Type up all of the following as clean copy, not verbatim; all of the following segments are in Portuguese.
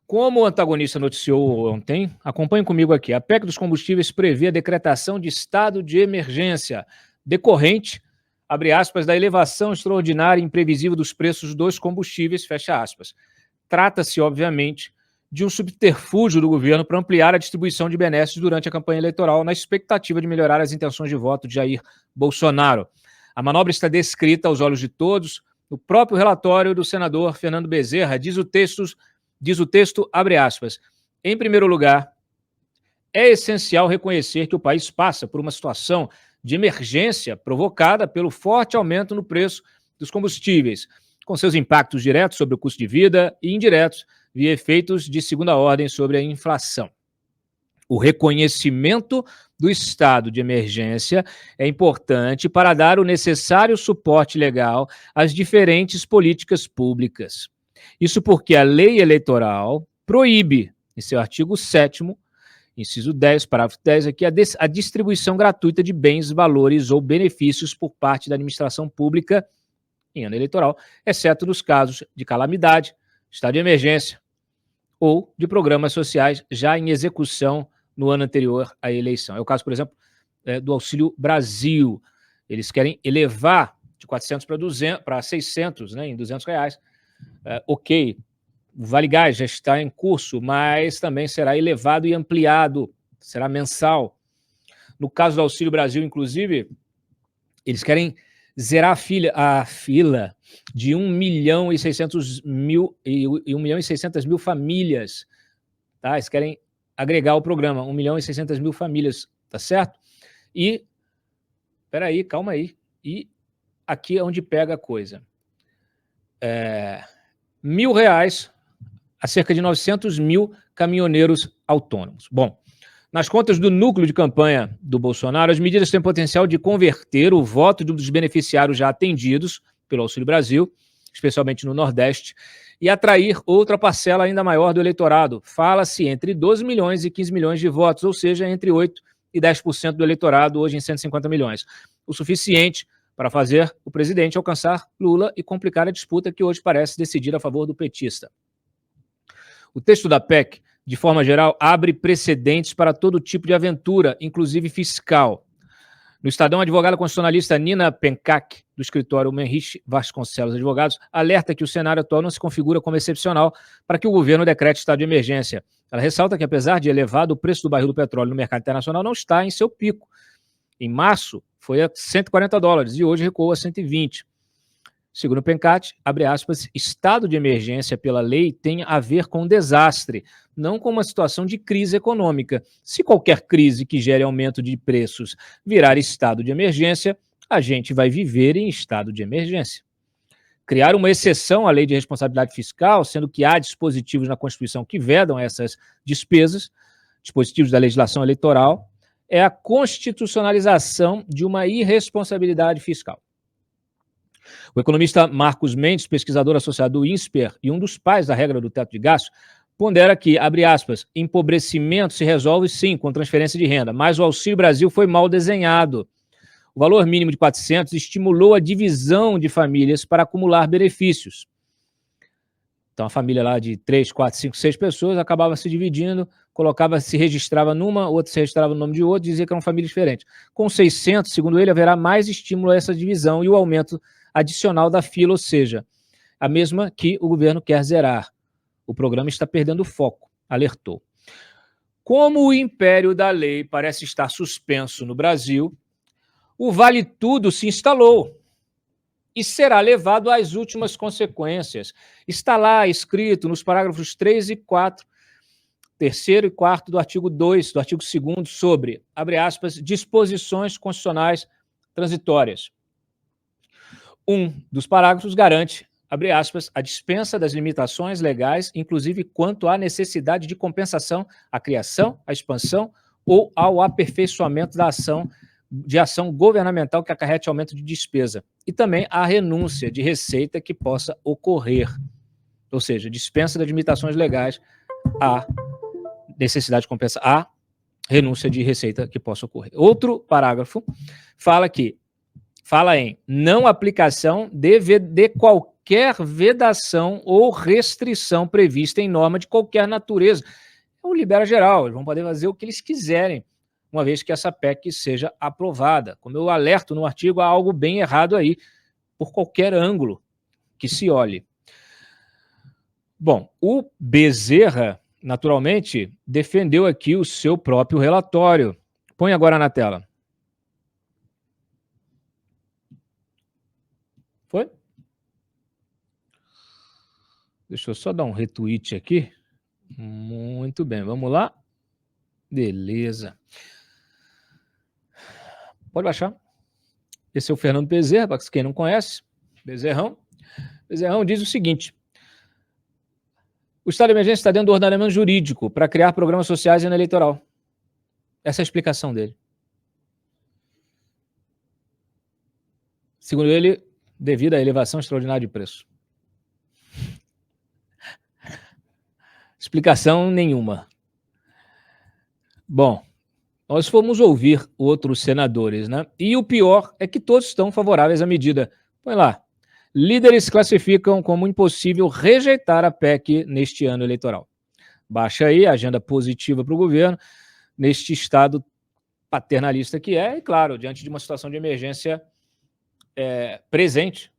Como o antagonista noticiou ontem, acompanhe comigo aqui. A PEC dos combustíveis prevê a decretação de estado de emergência decorrente, abre aspas, da elevação extraordinária e imprevisível dos preços dos combustíveis, fecha aspas. Trata-se, obviamente, de um subterfúgio do governo para ampliar a distribuição de benesses durante a campanha eleitoral, na expectativa de melhorar as intenções de voto de Jair Bolsonaro. A manobra está descrita aos olhos de todos no próprio relatório do senador Fernando Bezerra. Diz o texto, abre aspas, em primeiro lugar, é essencial reconhecer que o país passa por uma situação de emergência provocada pelo forte aumento no preço dos combustíveis, com seus impactos diretos sobre o custo de vida e indiretos via efeitos de segunda ordem sobre a inflação. O reconhecimento do estado de emergência é importante para dar o necessário suporte legal às diferentes políticas públicas. Isso porque a lei eleitoral proíbe, em seu artigo 7º, inciso 10, parágrafo 10, aqui, a distribuição gratuita de bens, valores ou benefícios por parte da administração pública em ano eleitoral, exceto nos casos de calamidade, estado de emergência ou de programas sociais já em execução no ano anterior à eleição. É o caso, por exemplo, do Auxílio Brasil. Eles querem elevar de 400 para 600, né, em R$ 200. Ok, o Vale Gás já está em curso, mas também será elevado e ampliado, será mensal. No caso do Auxílio Brasil, inclusive, eles querem zerar a fila de 1.600.000 famílias. Tá? Eles querem agregar o programa, 1.600.000 famílias, tá certo? E, peraí, calma aí. E aqui é onde pega a coisa. R$1.000 a cerca de 900 mil caminhoneiros autônomos. Bom, nas contas do núcleo de campanha do Bolsonaro, as medidas têm potencial de converter o voto dos beneficiários já atendidos pelo Auxílio Brasil, especialmente no Nordeste, e atrair outra parcela ainda maior do eleitorado. Fala-se entre 12 milhões e 15 milhões de votos, ou seja, entre 8% e 10% do eleitorado, hoje em 150 milhões. O suficiente para fazer o presidente alcançar Lula e complicar a disputa que hoje parece decidir a favor do petista. O texto da PEC, de forma geral, abre precedentes para todo tipo de aventura, inclusive fiscal. No Estadão, a advogada constitucionalista Nina Pencac, do escritório Menrich Vasconcelos Advogados, alerta que o cenário atual não se configura como excepcional para que o governo decrete estado de emergência. Ela ressalta que, apesar de elevado, o preço do barril do petróleo no mercado internacional não está em seu pico. Em março, foi a $140 e hoje recuou a 120. Segundo Pencac, abre aspas, estado de emergência pela lei tem a ver com desastre, não com uma situação de crise econômica. Se qualquer crise que gere aumento de preços virar estado de emergência, a gente vai viver em estado de emergência. Criar uma exceção à lei de responsabilidade fiscal, sendo que há dispositivos na Constituição que vedam essas despesas, dispositivos da legislação eleitoral, é a constitucionalização de uma irresponsabilidade fiscal. O economista Marcos Mendes, pesquisador associado do INSPER e um dos pais da regra do teto de gastos, pondera que, abre aspas, empobrecimento se resolve sim com transferência de renda, mas o Auxílio Brasil foi mal desenhado. O valor mínimo de 400 estimulou a divisão de famílias para acumular benefícios. Então, a família lá de 3, 4, 5, 6 pessoas acabava se dividindo, se registrava numa, outra se registrava no nome de outra, dizia que eram famílias diferentes. Com 600, segundo ele, haverá mais estímulo a essa divisão e o aumento adicional da fila, ou seja, a mesma que o governo quer zerar. O programa está perdendo foco, alertou. Como o império da lei parece estar suspenso no Brasil, o Vale Tudo se instalou e será levado às últimas consequências. Está lá escrito nos parágrafos 3 e 4, terceiro e quarto do artigo 2, do artigo 2º, sobre, abre aspas, disposições constitucionais transitórias. Um dos parágrafos garante, abre aspas, a dispensa das limitações legais, inclusive quanto à necessidade de compensação à criação, à expansão ou ao aperfeiçoamento da ação governamental que acarrete aumento de despesa, e também a renúncia de receita que possa ocorrer. Ou seja, dispensa das limitações legais à necessidade de compensar, à renúncia de receita que possa ocorrer. Outro parágrafo fala em não aplicação de qualquer vedação ou restrição prevista em norma de qualquer natureza. É o libera geral, eles vão poder fazer o que eles quiserem, uma vez que essa PEC seja aprovada. Como eu alerto no artigo, há algo bem errado aí, por qualquer ângulo que se olhe. Bom, o Bezerra, naturalmente, defendeu aqui o seu próprio relatório. Põe agora na tela. Foi? Deixa eu só dar um retweet aqui. Muito bem, vamos lá. Beleza. Pode baixar. Esse é o Fernando Bezerra, para quem não conhece. Bezerrão. Bezerrão diz o seguinte: o estado de emergência está dentro do ordenamento jurídico para criar programas sociais e na eleitoral. Essa é a explicação dele. Segundo ele, devido à elevação extraordinária de preço. Explicação nenhuma. Bom, nós fomos ouvir outros senadores, né? E o pior é que todos estão favoráveis à medida. Põe lá. Líderes classificam como impossível rejeitar a PEC neste ano eleitoral. Baixa aí a agenda positiva para o governo, neste estado paternalista que é, e claro, diante de uma situação de emergência presente,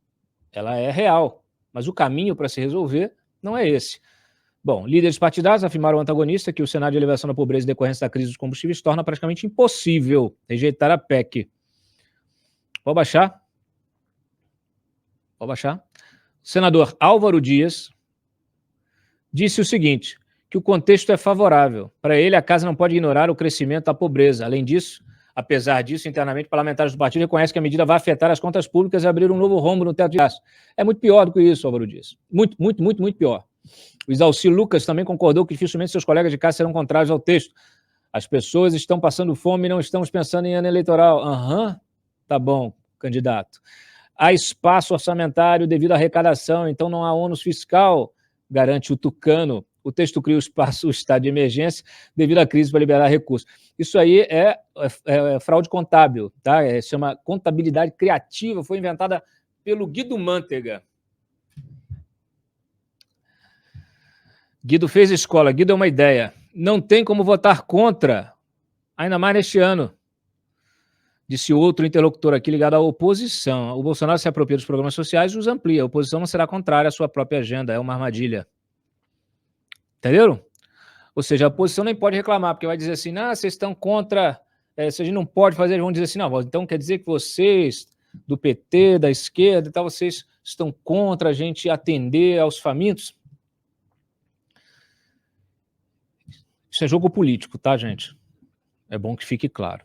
ela é real, mas o caminho para se resolver não é esse. Bom, líderes partidários afirmaram ao antagonista que o cenário de elevação da pobreza em decorrência da crise dos combustíveis torna praticamente impossível rejeitar a PEC. Pode baixar? Pode baixar? O senador Álvaro Dias disse o seguinte, que o contexto é favorável. Para ele, a casa não pode ignorar o crescimento da pobreza. Além disso, apesar disso, internamente, parlamentares do partido reconhecem que a medida vai afetar as contas públicas e abrir um novo rombo no teto de gastos. É muito pior do que isso, Álvaro Dias. Muito pior. O Isalci Lucas também concordou que dificilmente seus colegas de casa serão contrários ao texto. As pessoas estão passando fome e não estamos pensando em ano eleitoral. Tá bom, candidato. Há espaço orçamentário devido à arrecadação, então não há ônus fiscal, garante o Tucano. O texto cria o espaço, o estado de emergência, devido à crise para liberar recursos. Isso aí é fraude contábil, tá? Chama contabilidade criativa, foi inventada pelo Guido Mantega. Guido fez escola, Guido é uma ideia. Não tem como votar contra, ainda mais neste ano, disse outro interlocutor aqui ligado à oposição. O Bolsonaro se apropria dos programas sociais e os amplia. A oposição não será contrária à sua própria agenda, é uma armadilha. Entenderam? Ou seja, a oposição nem pode reclamar, porque vai dizer assim, não, vocês estão contra, se a gente não pode fazer, eles vão dizer assim, não, então quer dizer que vocês, do PT, da esquerda e tal, vocês estão contra a gente atender aos famintos? Isso é jogo político, tá, gente? É bom que fique claro.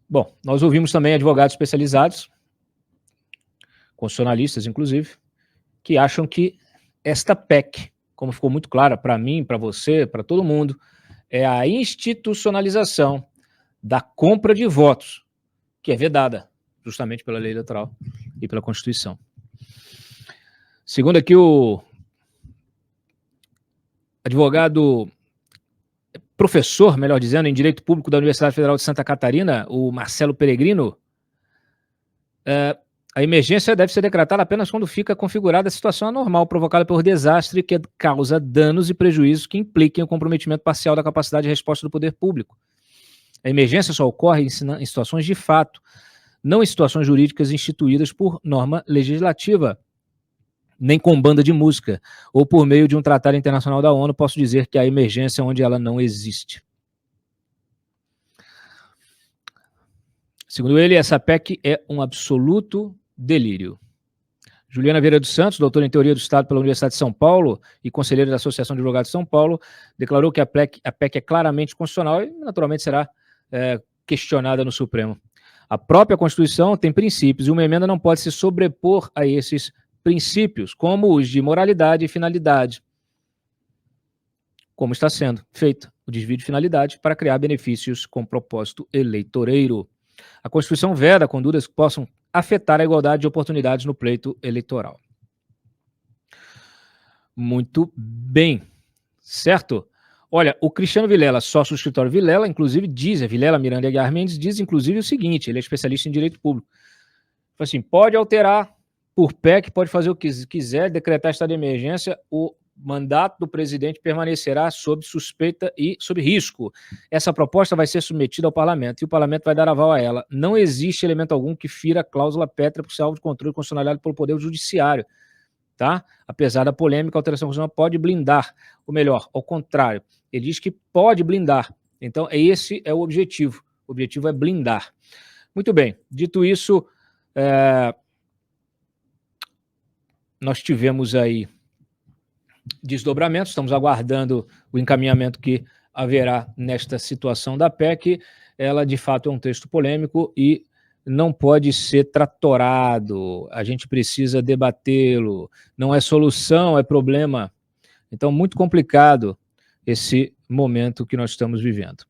Bom, nós ouvimos também advogados especializados, constitucionalistas, inclusive, que acham que esta PEC, como ficou muito clara para mim, para você, para todo mundo, é a institucionalização da compra de votos, que é vedada justamente pela lei eleitoral e pela Constituição. Segundo aqui o advogado, professor, melhor dizendo, em Direito Público da Universidade Federal de Santa Catarina, o Marcelo Peregrino, a emergência deve ser decretada apenas quando fica configurada a situação anormal provocada por desastre que causa danos e prejuízos que impliquem o comprometimento parcial da capacidade de resposta do poder público. A emergência só ocorre em situações de fato, não em situações jurídicas instituídas por norma legislativa, nem com banda de música, ou por meio de um tratado internacional da ONU, posso dizer que há emergência onde ela não existe. Segundo ele, essa PEC é um absoluto delírio. Juliana Vieira dos Santos, doutora em Teoria do Estado pela Universidade de São Paulo e conselheira da Associação de Advogados de São Paulo, declarou que a PEC é claramente constitucional e, naturalmente, será questionada no Supremo. A própria Constituição tem princípios e uma emenda não pode se sobrepor a esses princípios, como os de moralidade e finalidade, como está sendo feito o desvio de finalidade para criar benefícios com propósito eleitoreiro. A Constituição veda condutas que possam afetar a igualdade de oportunidades no pleito eleitoral. Muito bem, certo? Olha, o Cristiano Vilela, sócio do escritório Vilela, inclusive diz, Vilela, Miranda e Aguiar Mendes, diz inclusive o seguinte, ele é especialista em direito público. Assim, pode alterar por PEC, pode fazer o que quiser, decretar estado de emergência, o mandato do presidente permanecerá sob suspeita e sob risco. Essa proposta vai ser submetida ao parlamento e o parlamento vai dar aval a ela. Não existe elemento algum que fira a cláusula pétrea por ser alvo de controle constitucional pelo Poder Judiciário. Tá? Apesar da polêmica, a alteração constitucional pode blindar, ou melhor, ao contrário, ele diz que pode blindar. Então, esse é o objetivo. O objetivo é blindar. Muito bem, dito isso, nós tivemos aí desdobramentos, estamos aguardando o encaminhamento que haverá nesta situação da PEC. Ela, de fato, é um texto polêmico e não pode ser tratorado, a gente precisa debatê-lo, não é solução, é problema. Então, muito complicado esse momento que nós estamos vivendo.